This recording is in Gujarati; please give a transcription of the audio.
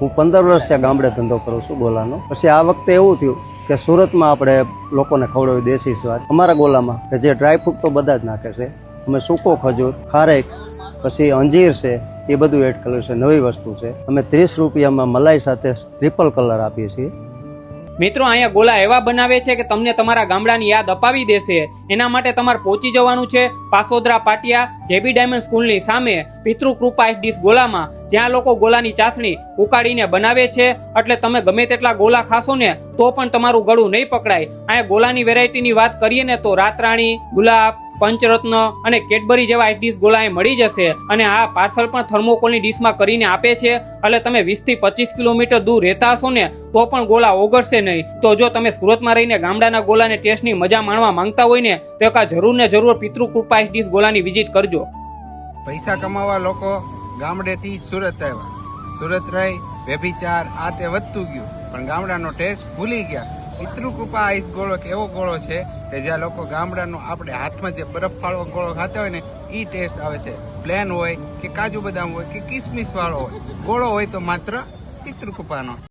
હું 15 વર્ષ ત્યાં ગામડે ધંધો કરું છું ગોલાનો. પછી આ વખતે એવું થયું કે સુરતમાં આપણે લોકોને ખવડાવ્યું દેશી સ્વાદ. અમારા ગોલામાં કે જે ડ્રાયફ્રૂટ તો બધા જ નાખે છે, અમે સૂકો ખજૂર, ખારેક, પછી અંજીર છે, એ બધું એડ કર્યું છે. નવી વસ્તુ છે. અમે 30 રૂપિયામાં મલાઈ સાથે ટ્રિપલ કલર આપીએ છીએ. મિત્રો, અહીંયા ગોલા એવા બનાવે છે કે તમને તમારા ગામડાની યાદ અપાવી દેશે. એના માટે તમારે પહોંચી જવાનું છે પાસોદરા પાટિયા જેબી ડાયમંડ સ્કૂલની સામે પિતૃકૃપા ડીશ ગોલામાં, જ્યાં લોકો ગોલાની ચાસણી ઉકાળીને બનાવે છે. એટલે તમે ગમે તેટલા ગોલા ખાશો ને તો પણ તમારું ગળું નહીં પકડાય. અહીંયા ગોલાની વેરાયટીની વાત કરીએ ને તો રાતરાણી, ગુલાબ, પંચરત્ન અને કેડબરી જેવા ડીશ ગોલા એ મળી જશે. અને આ પાર્સલ પણ થર્મોકોલની ડીશમાં કરીને આપે છે. એટલે તમે 20 થી 25 કિલોમીટર દૂર રહેતા હશો ને તો પણ ગોલા ઓગળશે નહીં. તો જો તમે સુરતમાં રહીને ગામડાના ગોલાને ટેસ્ટની મજા માણવા માંગતા હોય ને તો એક જરૂર ને જરૂર પિતૃકૃપા ડીશ ગોલાની વિઝિટ કરજો. પૈસા કમાવા લોકો ગામડેથી સુરત આવ્યા. સુરત રહી વ્યભિચાર આ તે વધતું ગયું, પણ ગામડાનો ટેસ્ટ ભૂલી ગયા. પિતૃકૃપા આઈસ ગોળો એક એવો ગોળો છે કે જ્યાં લોકો ગામડાનો આપણે હાથમાં જે બરફ વાળો ગોળો ખાતા હોય ને એ ટેસ્ટ આવે છે. પ્લેન હોય કે કાજુ બદામ હોય કે કિસમિસ વાળો હોય, ગોળો હોય તો માત્ર પિતૃકૃપાનો.